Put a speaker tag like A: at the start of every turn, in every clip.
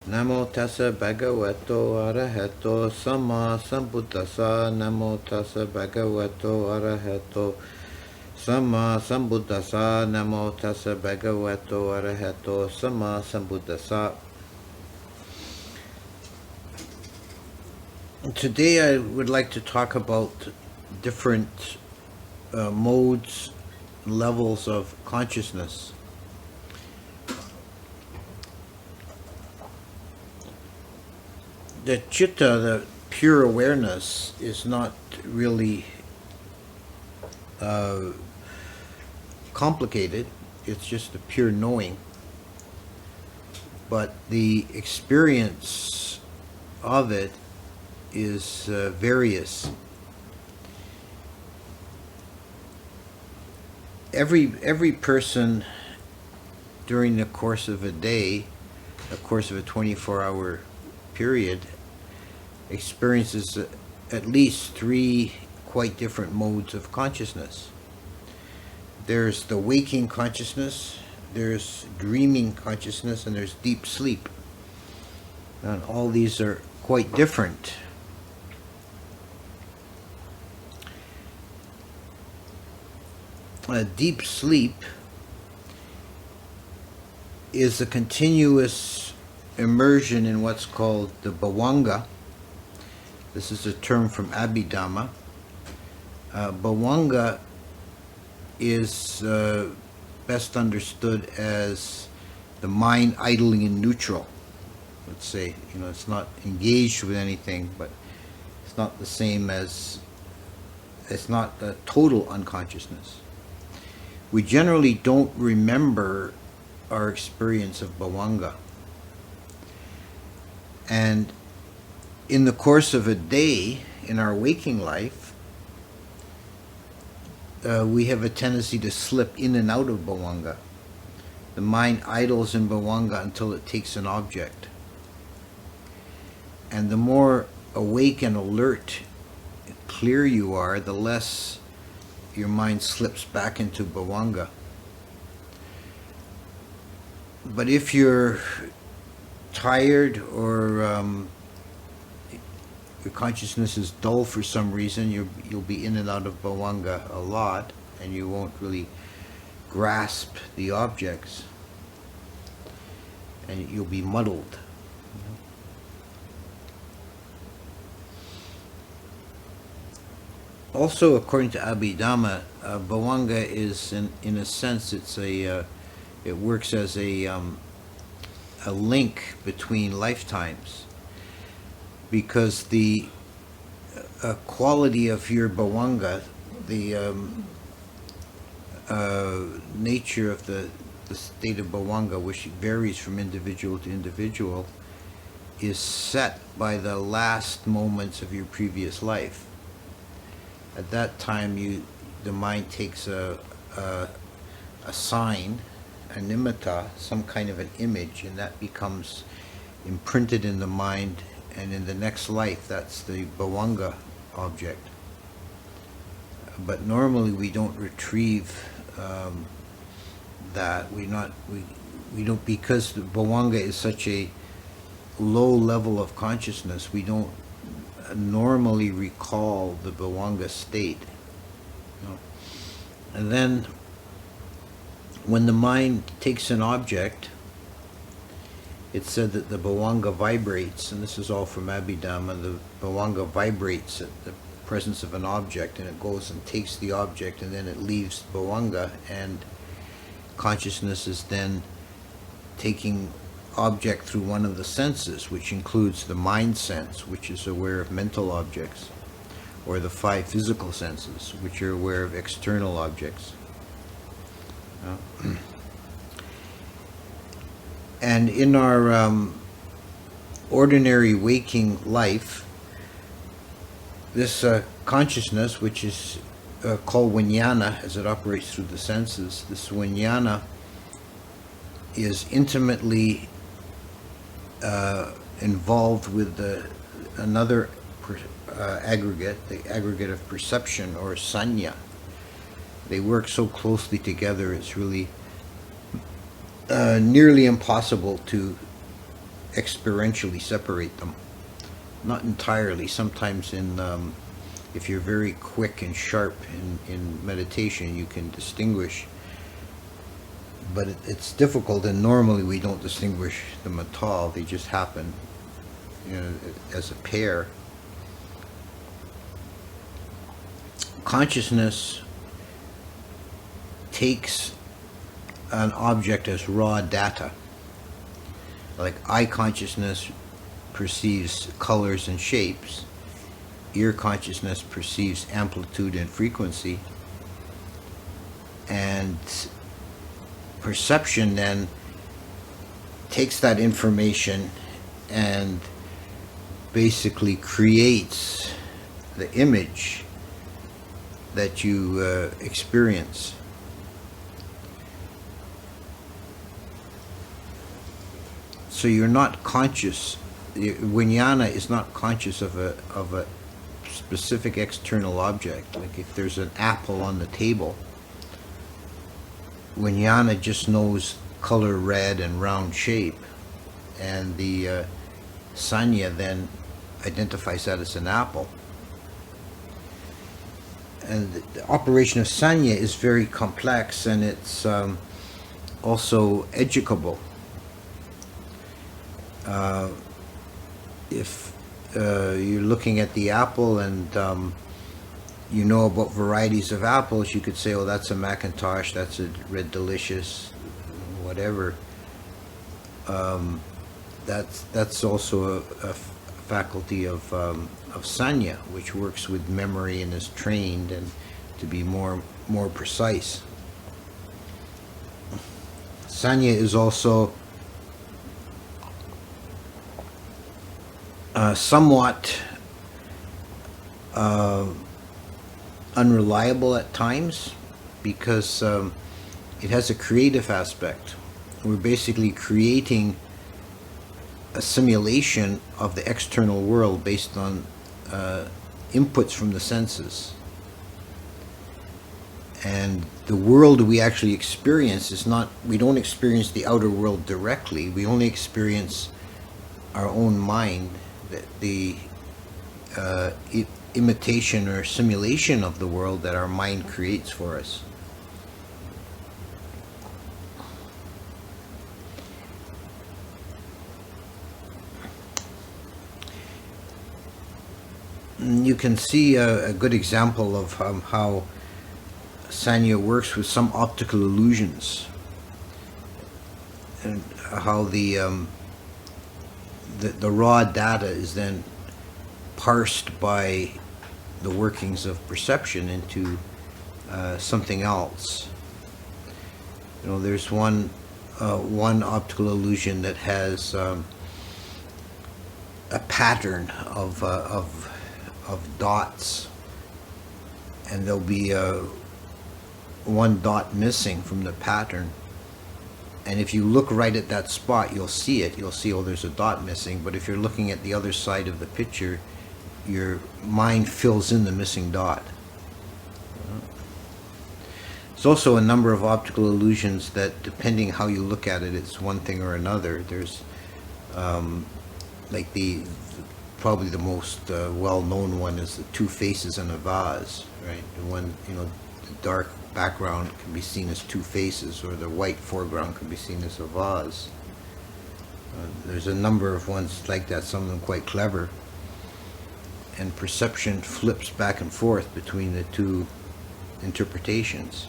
A: Namo tassa bhagavato arahato sama sambuddhassa. Namo tassa bhagavato arahato sama sambuddhassa. Namo tassa bhagavato arahato sama sambuddhassa. Today I would like to talk about different modes, levels of consciousness. The chitta, the pure awareness, is not really complicated. It's just a pure knowing. But the experience of it is various. Every person during the course of a day, the course of a 24-hour period, experiences at least three quite different modes of consciousness. There's the waking consciousness, there's dreaming consciousness, and there's deep sleep. And all these are quite different. Deep sleep is a continuous immersion in what's called the bhavanga. This is a term from Abhidhamma. Bhavanga is best understood as the mind idling in neutral. Let's say, it's not engaged with anything, but it's not the same as, it's not the total unconsciousness. We generally don't remember our experience of bhavanga. And in the course of a day, in our waking life, we have a tendency to slip in and out of bhavanga. The mind idles in bhavanga until it takes an object. And the more awake and alert, clear you are, the less your mind slips back into bhavanga. But if you're tired or your consciousness is dull for some reason, you'll be in and out of bhavanga a lot, and you won't really grasp the objects, and you'll be muddled. Also, according to Abhidhamma, bhavanga is, in a sense, it works as a link between lifetimes, because the quality of your bhavanga, the nature of the state of bhavanga, which varies from individual to individual, is set by the last moments of your previous life. At that time, the mind takes a sign, a nimitta, some kind of an image, and that becomes imprinted in the mind, and in the next life, that's the bhavanga object. But normally we don't retrieve that. We don't, because the bhavanga is such a low level of consciousness, we don't normally recall the bhavanga state. And then when the mind takes an object, it's said that the bhavanga vibrates, and this is all from Abhidhamma. The bhavanga vibrates at the presence of an object, and it goes and takes the object, and then it leaves bhavanga, and consciousness is then taking object through one of the senses, which includes the mind sense, which is aware of mental objects, or the five physical senses, which are aware of external objects. And in our ordinary waking life, this consciousness, which is called vijnana, as it operates through the senses, this vijnana is intimately involved with another aggregate, the aggregate of perception, or sanya. They work so closely together, it's really nearly impossible to experientially separate them. Not entirely. Sometimes if you're very quick and sharp in meditation, you can distinguish. But it's difficult, and normally we don't distinguish them at all. They just happen, as a pair. Consciousness takes an object as raw data. Like eye consciousness perceives colors and shapes. Ear consciousness perceives amplitude and frequency. And perception then takes that information and basically creates the image that you experience. So you're not conscious. Vijnana is not conscious of a specific external object. Like if there's an apple on the table, Vijnana just knows color red and round shape, and the sanya then identifies that as an apple. And the operation of sanya is very complex, and it's also educable. If you're looking at the apple and you know about varieties of apples, you could say, oh, that's a Macintosh, that's a Red Delicious, whatever. That's also a faculty of sanya, which works with memory and is trained and to be more precise. Sanya is also somewhat unreliable at times, because it has a creative aspect. We're basically creating a simulation of the external world based on inputs from the senses. And the world we actually experience is not, we don't experience the outer world directly, we only experience our own mind, the imitation or simulation of the world that our mind creates for us. You can see a good example of how sanya works with some optical illusions, and how the raw data is then parsed by the workings of perception into something else. There's one optical illusion that has a pattern of dots, and there'll be one dot missing from the pattern. And if you look right at that spot, you'll see it. You'll see, oh, there's a dot missing. But if you're looking at the other side of the picture, your mind fills in the missing dot. There's also a number of optical illusions that, depending how you look at it, it's one thing or another. There's like probably the most well-known one is the two faces in a vase, right? The one, the dark background can be seen as two faces, or the white foreground can be seen as a vase. There's a number of ones like that, some of them quite clever. And perception flips back and forth between the two interpretations.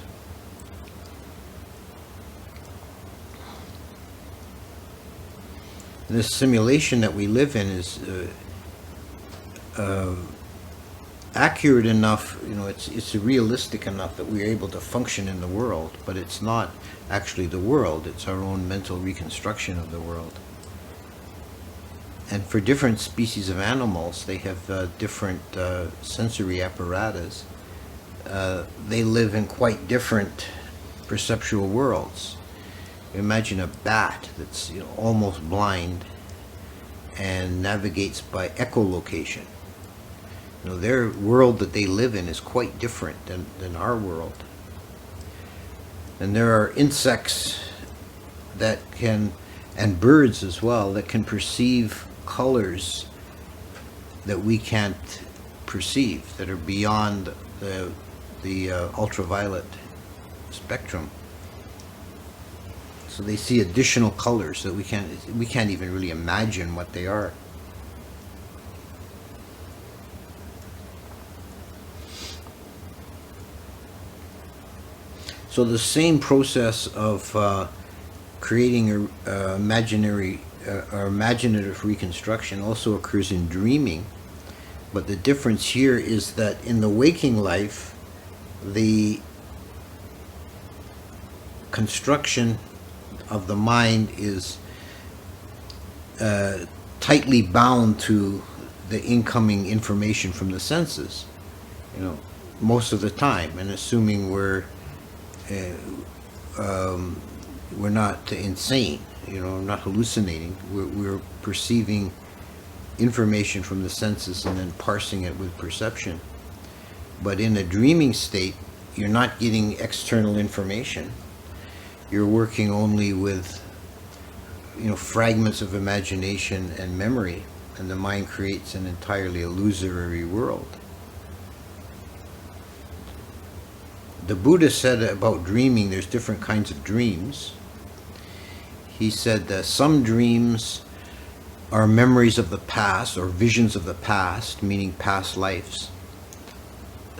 A: This simulation that we live in is accurate enough, it's realistic enough that we're able to function in the world, but it's not actually the world, it's our own mental reconstruction of the world. And for different species of animals, they have different sensory apparatus. They live in quite different perceptual worlds. Imagine a bat that's almost blind and navigates by echolocation. Their world that they live in is quite different than our world. And there are insects that can and birds as well, that can perceive colors that we can't perceive, that are beyond the ultraviolet spectrum. So they see additional colors that we can't even really imagine what they are. So the same process of creating a imaginative reconstruction also occurs in dreaming, but the difference here is that in the waking life, the construction of the mind is tightly bound to the incoming information from the senses, most of the time, and assuming we're not insane, not hallucinating. We're perceiving information from the senses and then parsing it with perception. But in a dreaming state, you're not getting external information. You're working only with, fragments of imagination and memory, and the mind creates an entirely illusory world. The Buddha said about dreaming, there's different kinds of dreams. He said that some dreams are memories of the past or visions of the past, meaning past lives.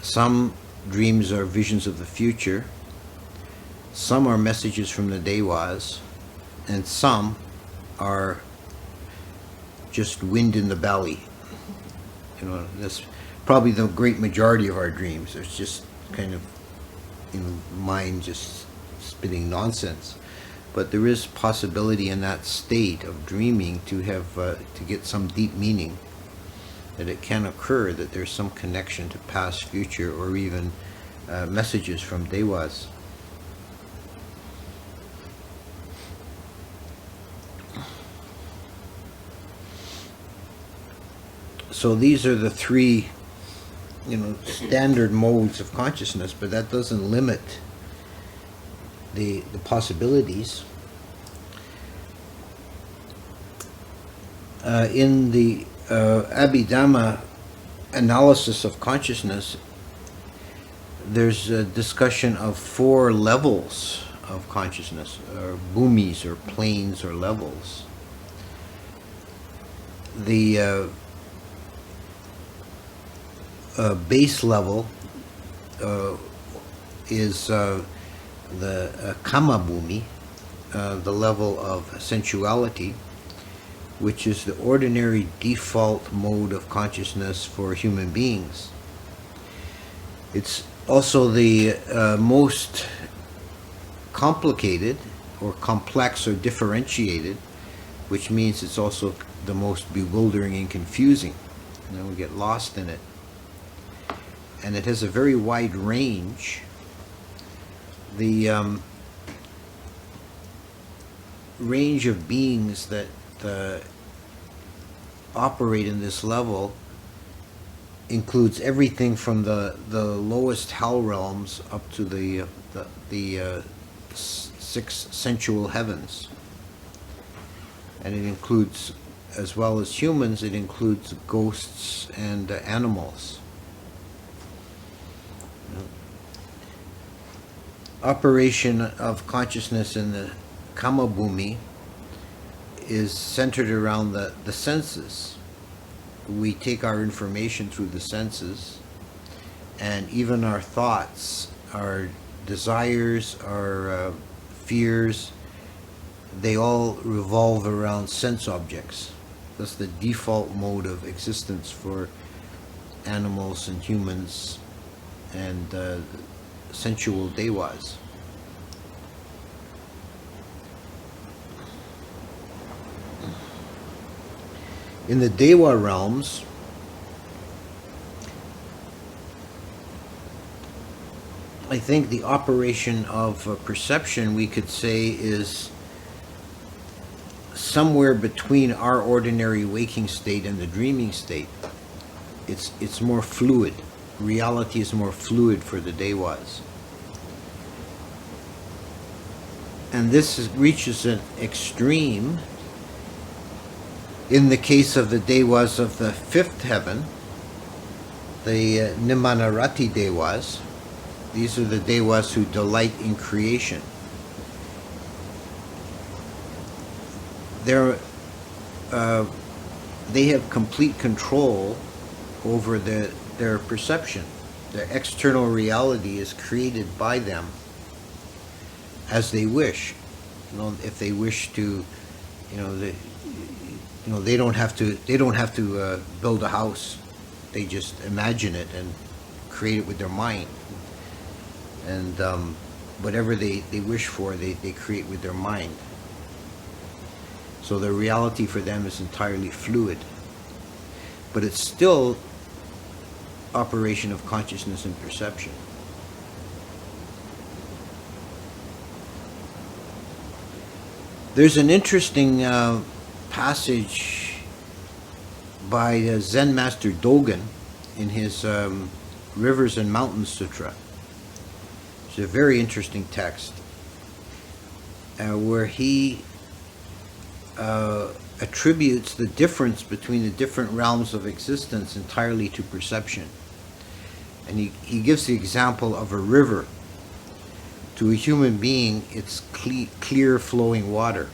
A: Some dreams are visions of the future. Some are messages from the devas, and some are just wind in the belly. That's probably the great majority of our dreams. It's just kind of mind just spitting nonsense. But there is possibility in that state of dreaming to have to get some deep meaning, that it can occur, that there's some connection to past, future, or even messages from devas. So these are the three standard modes of consciousness, but that doesn't limit the possibilities. In the Abhidhamma analysis of consciousness, there's a discussion of 4 levels of consciousness, or bhumis, or planes, or levels. The base level is the kama bhumi, the level of sensuality, which is the ordinary default mode of consciousness for human beings. It's also the most complicated or complex or differentiated, which means it's also the most bewildering and confusing. We get lost in it. And it has a very wide range. The range of beings that operate in this level includes everything from the lowest hell realms up to the 6 sensual heavens. And it includes, as well as humans, it includes ghosts and animals. Operation of consciousness in the kama bhumi is centered around the senses. We take our information through the senses, and even our thoughts, our desires, our fears, they all revolve around sense objects. That's the default mode of existence for animals and humans and sensual devas. In the deva realms, I think the operation of perception, we could say, is somewhere between our ordinary waking state and the dreaming state. It's more fluid. Reality is more fluid for the devas. And this reaches an extreme in the case of the Devas of the fifth heaven, the Nimanarati Devas. These are the Devas who delight in creation. They have complete control over their perception. Their external reality is created by them as they wish. If they wish to, they don't have to build a house. They just imagine it and create it with their mind. And whatever they wish for, they create with their mind. So the reality for them is entirely fluid. But it's still operation of consciousness and perception. There's an interesting passage by Zen Master Dogen in his Rivers and Mountains Sutra. It's a very interesting text where he attributes the difference between the different realms of existence entirely to perception. And he gives the example of a river. To a human being, it's clear flowing water.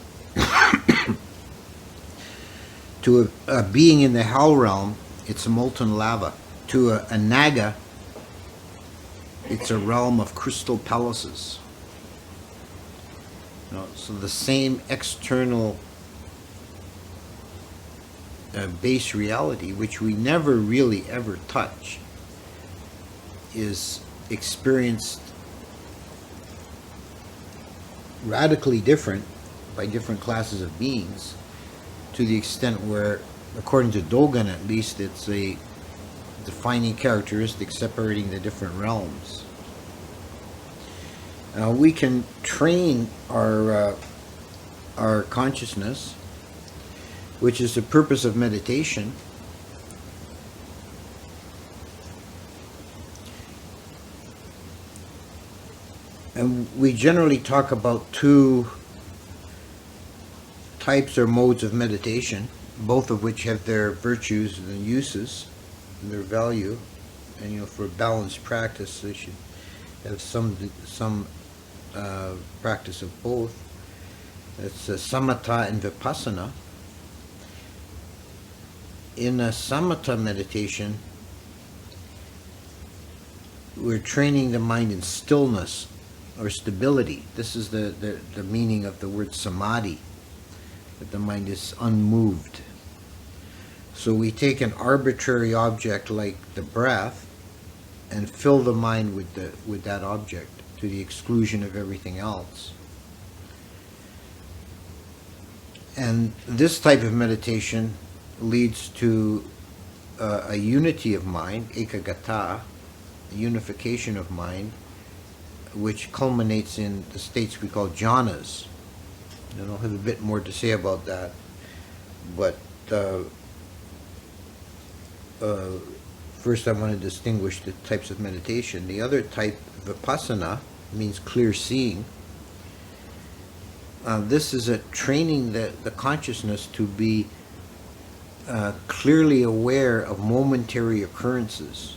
A: To a being in the hell realm, it's molten lava. To a naga, it's a realm of crystal palaces. So the same external base reality, which we never really ever touch, is experienced radically different by different classes of beings, to the extent where, according to Dogen at least, it's a defining characteristic separating the different realms. We can train our consciousness, which is the purpose of meditation, and we generally talk about two types or modes of meditation, both of which have their virtues and uses and their value. And for balanced practice, they should have some practice of both. It's samatha and vipassana. In a samatha meditation, we're training the mind in stillness or stability. This is the meaning of the word samadhi, that the mind is unmoved. So we take an arbitrary object like the breath and fill the mind with that object to the exclusion of everything else. And this type of meditation leads to a unity of mind, ekagata, a unification of mind, which culminates in the states we call jhanas. And I'll have a bit more to say about that. But first I want to distinguish the types of meditation. The other type, vipassana, means clear seeing. This is a training the consciousness to be clearly aware of momentary occurrences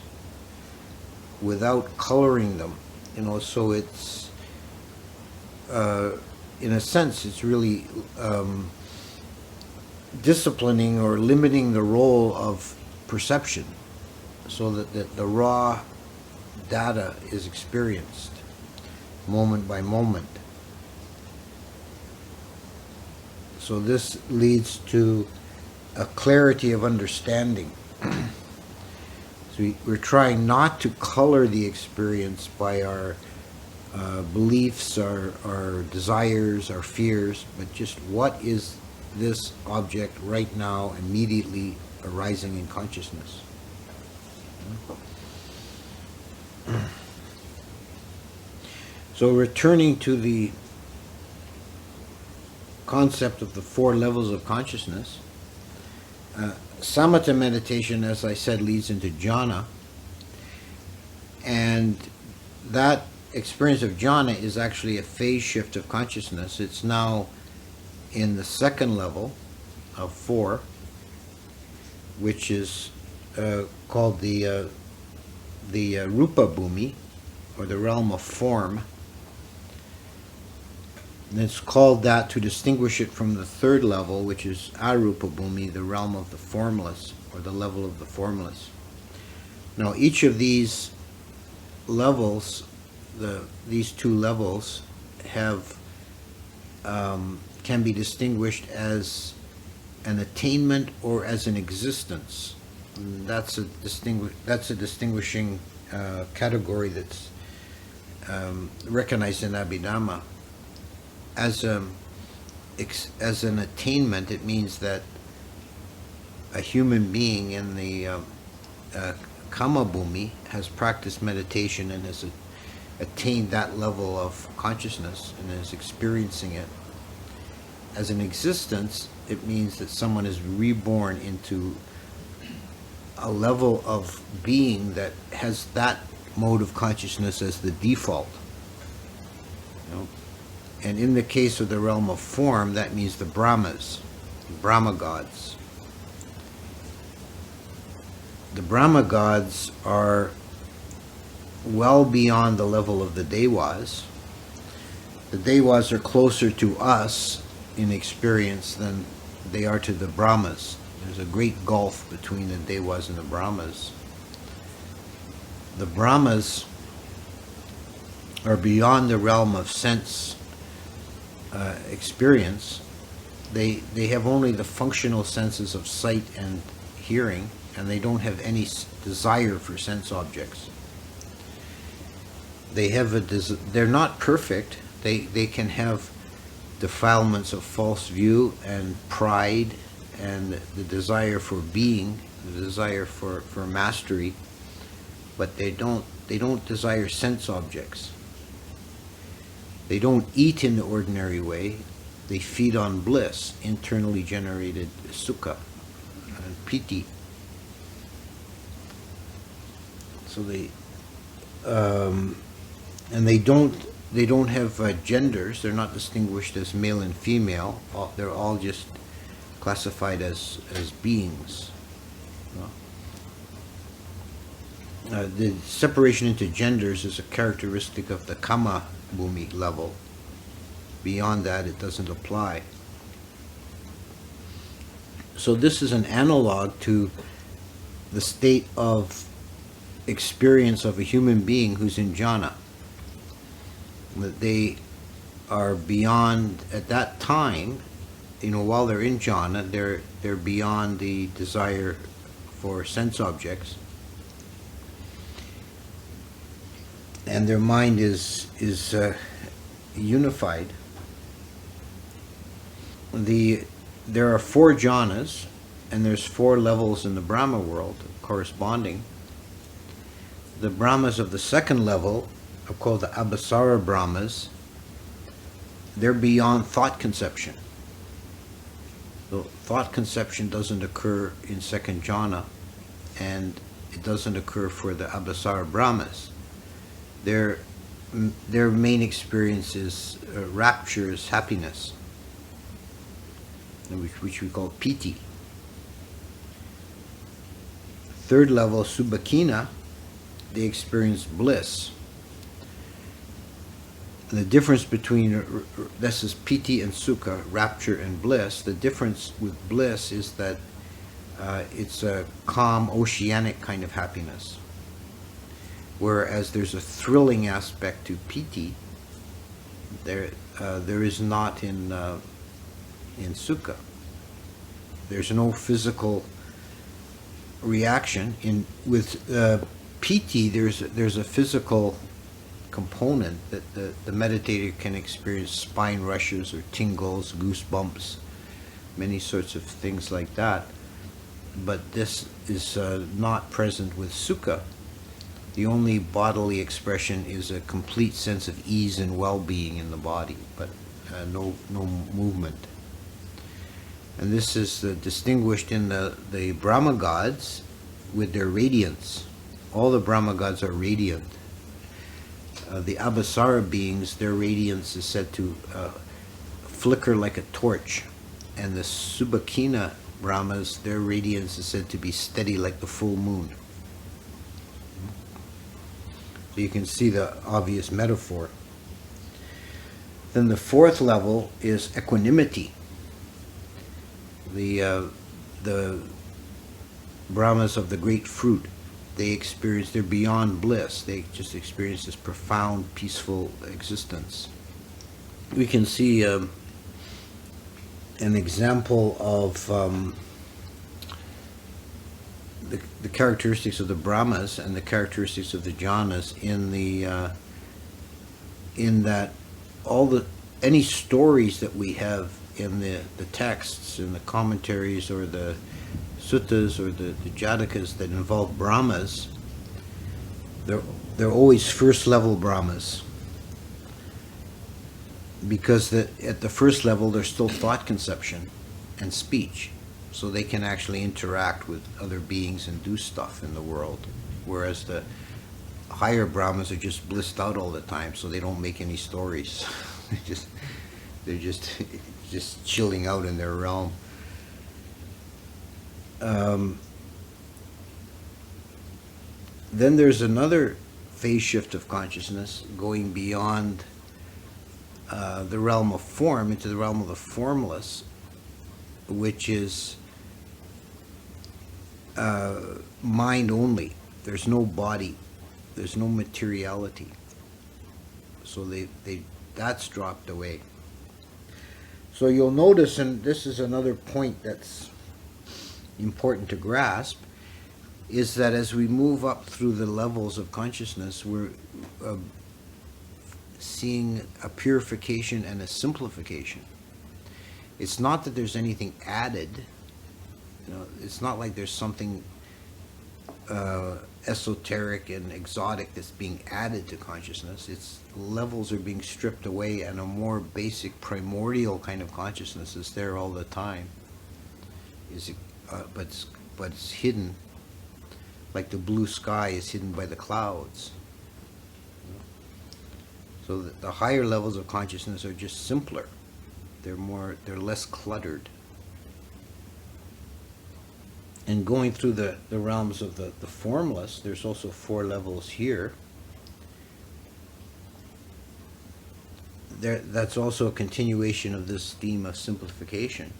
A: without coloring them. So it's, in a sense, it's really disciplining or limiting the role of perception, so that the raw data is experienced moment by moment. So this leads to a clarity of understanding. So we're trying not to color the experience by our beliefs, our desires, our fears, but just what is this object right now, immediately arising in consciousness. So returning to the concept of the four levels of consciousness, samatha meditation, as I said, leads into jhana, and that experience of jhana is actually a phase shift of consciousness. It's now in the second level of 4, which is called the Rupa Bhumi, or the realm of form. And it's called that to distinguish it from the third level, which is Arupa Bhumi, the realm of the formless, or the level of the formless. Now, each of these levels, these 2 levels, have can be distinguished as an attainment or as an existence. And that's a distinguishing category that's recognized in Abhidhamma. As an attainment, it means that a human being in the Kama Bhumi has practiced meditation and has attained that level of consciousness and is experiencing it. As an existence, it means that someone is reborn into a level of being that has that mode of consciousness as the default. You know? And in the case of the realm of form, that means the Brahmas, the Brahma gods. The Brahma gods are well beyond the level of the Devas. The Devas are closer to us in experience than they are to the Brahmas. There's a great gulf between the Devas and the Brahmas. The Brahmas are beyond the realm of sense experience. They have only the functional senses of sight and hearing, and they don't have any desire for sense objects. They have they're not perfect. They can have defilements of false view and pride and the desire for being, the desire for mastery, but they don't desire sense objects. They don't eat in the ordinary way. They feed on bliss, internally generated sukha and piti. So they don't have genders. They're not distinguished as male and female. They're all just classified as beings. The separation into genders is a characteristic of the Kama Bhumi level. Beyond that, it doesn't apply. So this is an analog to the state of experience of a human being who's in jhana. That they are beyond, at that time, while they're in jhana, they're beyond the desire for sense objects, and their mind is unified. There are 4 jhanas, and there's 4 levels in the Brahma world corresponding. The Brahmas of the second level are called the Abhasara Brahmas. They're beyond thought conception. So thought conception doesn't occur in second jhana, and it doesn't occur for the Abhasara Brahmas. Their main experience is rapture, is happiness, which we call piti. Third level, Subhakina, they experience bliss. And the difference between, this is piti and sukha, rapture and bliss. The difference with bliss is that it's a calm, oceanic kind of happiness. Whereas there's a thrilling aspect to piti, there is not in sukha. There's no physical reaction. With piti, there's a physical component that the meditator can experience spine rushes or tingles, goosebumps, many sorts of things like that. But this is not present with sukha. The only bodily expression is a complete sense of ease and well-being in the body, but no movement. And this is distinguished in the Brahma gods with their radiance. All the Brahma gods are radiant. The Abhasara beings, their radiance is said to flicker like a torch, and the Subhakina Brahmas, their radiance is said to be steady like the full moon. So you can see the obvious metaphor. Then the fourth level is equanimity. The Brahmas of the great fruit, they're beyond bliss. They just experience this profound, peaceful existence. We can see an example of the characteristics of the Brahmas and the characteristics of the Jhanas in that any stories that we have in the texts, in the commentaries or the suttas or the jatakas that involve Brahmas, they're always first level Brahmas, because at the first level there's still thought conception and speech, so they can actually interact with other beings and do stuff in the world, whereas the higher Brahmas are just blissed out all the time, so they don't make any stories. they're just chilling out in their realm. Then there's another phase shift of consciousness going beyond the realm of form into the realm of the formless, which is mind only. There's no body, there's no materiality. So that's dropped away. So you'll notice, and this is another point that's important to grasp, is that as we move up through the levels of consciousness, we're seeing a purification and a simplification. It's not that there's anything added. It's not like there's something esoteric and exotic that's being added to consciousness. Its levels are being stripped away, and a more basic primordial kind of consciousness is there all the time. But it's hidden, like the blue sky is hidden by the clouds. So the higher levels of consciousness are just simpler. They're less cluttered. And going through the realms of the formless, there's also 4 levels here. That's also a continuation of this theme of simplification.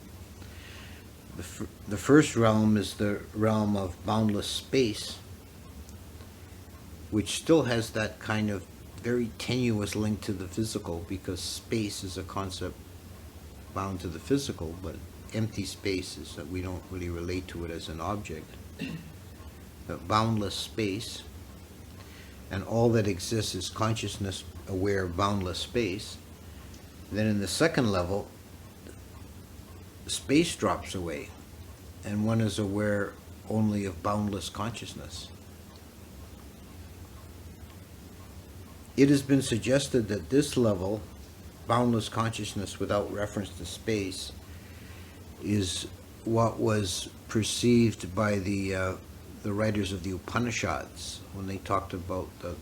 A: The first realm is the realm of boundless space, which still has that kind of very tenuous link to the physical, because space is a concept bound to the physical, but empty space is that we don't really relate to it as an object. But boundless space, and all that exists is consciousness aware of boundless space. Then in the second level, space drops away, and one is aware only of boundless consciousness. It has been suggested that this level, boundless consciousness without reference to space, is what was perceived by the writers of the Upanishads when they talked about the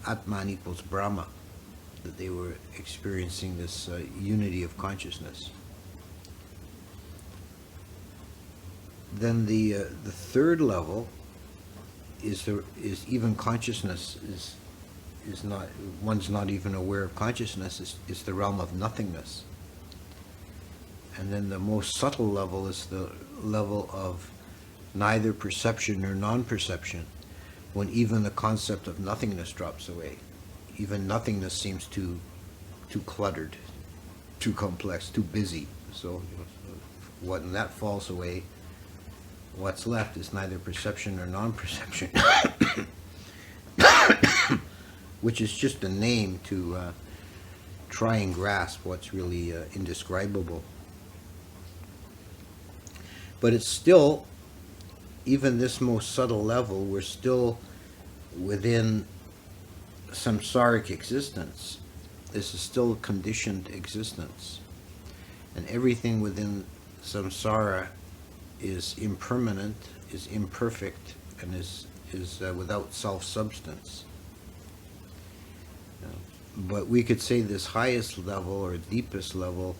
A: Atman equals Brahma, that they were experiencing this unity of consciousness. Then the third level is even consciousness is not, one's not even aware of consciousness. Is the realm of nothingness. And then the most subtle level is the level of neither perception nor non-perception, when even the concept of nothingness drops away. Even nothingness seems too cluttered, too complex, too busy. So when that falls away, what's left is neither perception nor non-perception, which is just a name to try and grasp what's really indescribable. But it's still, even this most subtle level, we're still within samsaric existence. This is still conditioned existence. And everything within samsara is impermanent, is imperfect, and is without self-substance. But we could say this highest level or deepest level,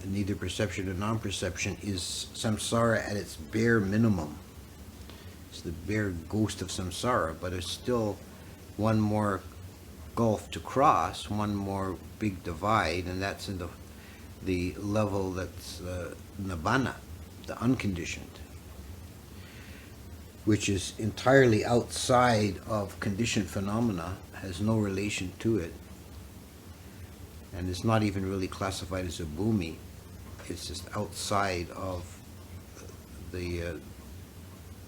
A: neither perception or non-perception, is samsara at its bare minimum. It's the bare ghost of samsara, but it's still one more gulf to cross, one more big divide, and that's in the level that's nibbana, the unconditioned, which is entirely outside of conditioned phenomena, has no relation to it, and it's not even really classified as a bhumi. It's just outside of the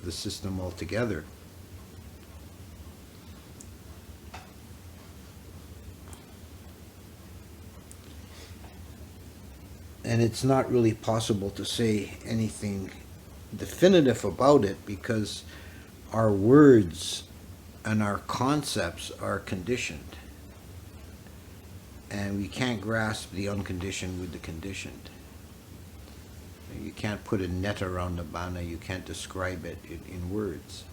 A: system altogether. And it's not really possible to say anything definitive about it because our words and our concepts are conditioned. And we can't grasp the unconditioned with the conditioned. You can't put a net around nibbana, you can't describe it in words.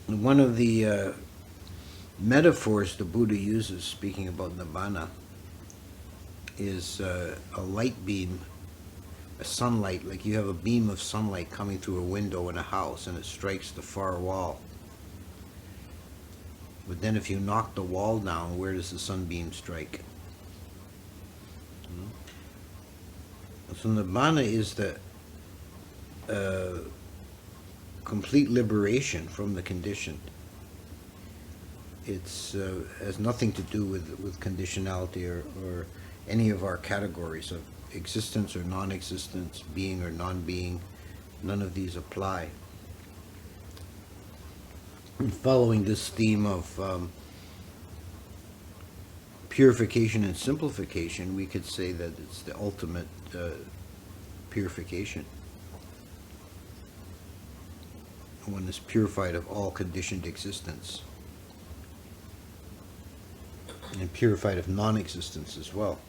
A: And one of the metaphors the Buddha uses speaking about nibbana is a light beam, a sunlight, like you have a beam of sunlight coming through a window in a house and it strikes the far wall. But then if you knock the wall down, where does the sunbeam strike? So nibbana is the complete liberation from the conditioned. It's has nothing to do with conditionality or any of our categories of existence or non-existence, being or non-being. None of these apply. And following this theme of purification and simplification, we could say that it's the ultimate purification. One is purified of all conditioned existence, and purified of non-existence as well.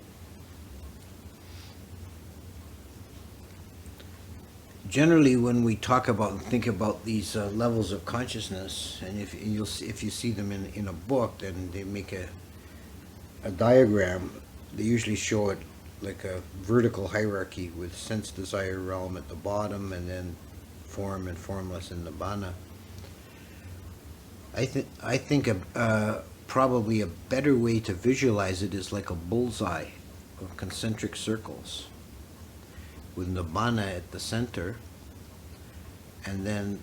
A: Generally, when we talk about and think about these levels of consciousness, and if you see them in a book, then they make a diagram. They usually show it like a vertical hierarchy with sense desire realm at the bottom, and then form and formless in nibbana. I think probably a better way to visualize it is like a bullseye of concentric circles, with nibbana at the center, and then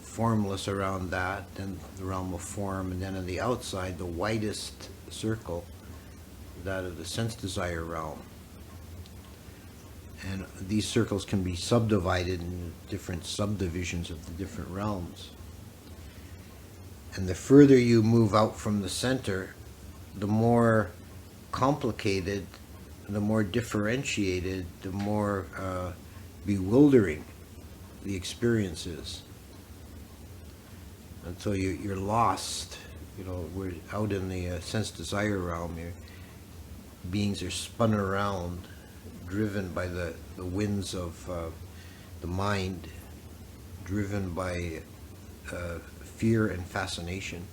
A: formless around that, then the realm of form, and then on the outside, the widest circle, that of the sense desire realm. And these circles can be subdivided in different subdivisions of the different realms. And the further you move out from the center, the more complicated, the more differentiated, the more bewildering the experience is. And so you're lost. You know, we're out in the sense desire realm. Your beings are spun around, driven by the winds of the mind, driven by fear and fascination,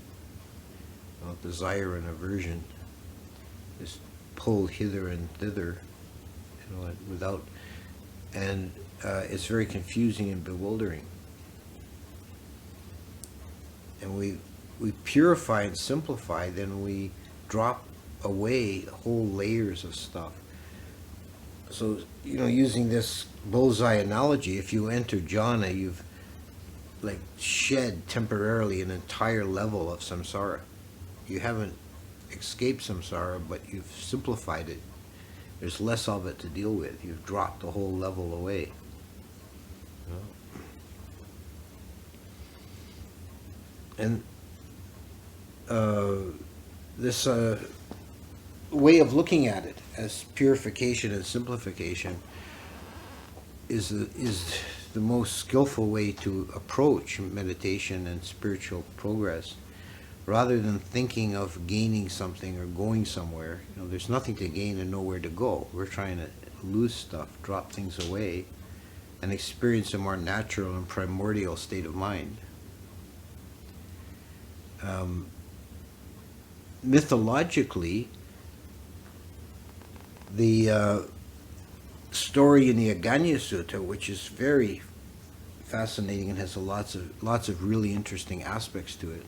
A: desire and aversion, just pulled hither and thither, without, and it's very confusing and bewildering. And we purify and simplify, then we drop away whole layers of stuff. So, using this bullseye analogy, if you enter jhana, you've like shed temporarily an entire level of samsara. You haven't escaped samsara, but you've simplified it. There's less of it to deal with. You've dropped the whole level away. And this way of looking at it as purification and simplification is the most skillful way to approach meditation and spiritual progress, rather than thinking of gaining something or going somewhere. There's nothing to gain and nowhere to go. We're trying to lose stuff, drop things away, and experience a more natural and primordial state of mind. mythologically, the story in the Aganya Sutta, which is very fascinating and has lots of really interesting aspects to it,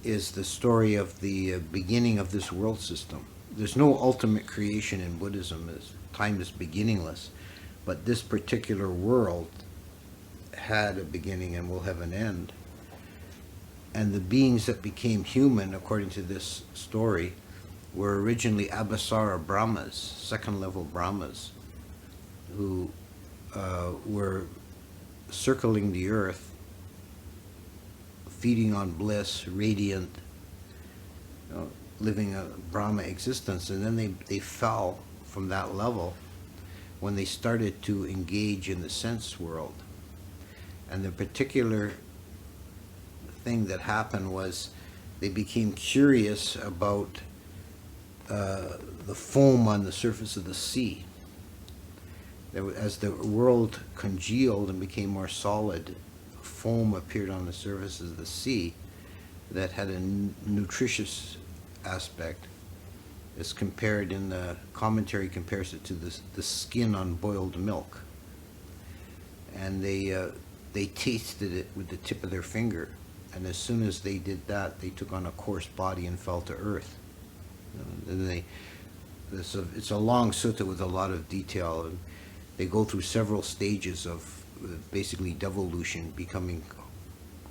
A: is the story of the beginning of this world system. There's no ultimate creation in Buddhism, as time is beginningless, but this particular world had a beginning and will have an end. And the beings that became human, according to this story, were originally Abhasara Brahmas, second-level Brahmas, who were circling the earth, feeding on bliss, radiant, living a Brahma existence. And then they fell from that level when they started to engage in the sense world. And the particular thing that happened was they became curious about the foam on the surface of the sea. As the world congealed and became more solid, foam appeared on the surface of the sea that had a nutritious aspect. It's compared in the commentary, compares it to the skin on boiled milk. And they tasted it with the tip of their finger. And as soon as they did that, they took on a coarse body and fell to earth. And it's a long sutta with a lot of detail, and they go through several stages of basically devolution, becoming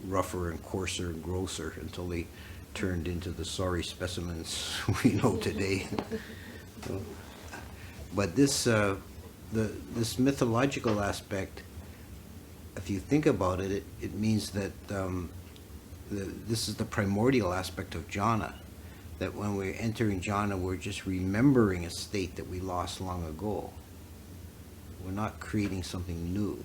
A: rougher and coarser and grosser until they turned into the sorry specimens we know today. But this mythological aspect, if you think about it, it means that this is the primordial aspect of jhana, that when we're entering jhana, we're just remembering a state that we lost long ago. We're not creating something new.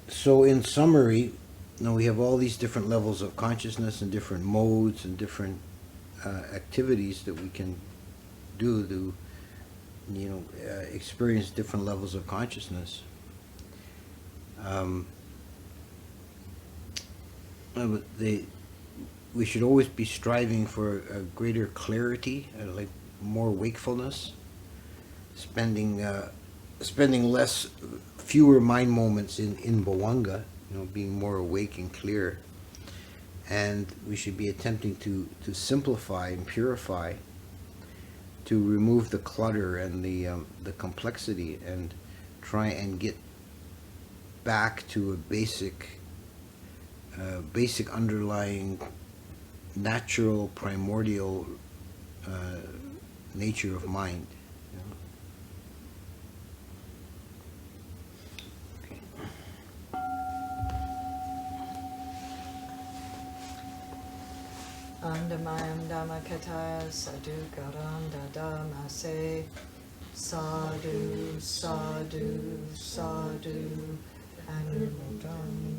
A: So in summary, we have all these different levels of consciousness and different modes and different activities that we can do to experience different levels of consciousness. We should always be striving for a greater clarity, like more wakefulness, spending fewer mind moments in bhavanga, being more awake and clear. And we should be attempting to simplify and purify, to remove the clutter and the complexity, and try and get back to a basic underlying natural primordial nature of mind.
B: Andamayam Dhammakataya Sadhu Garanda Dhammase Sadhu Sadhu Sadhu Anumodam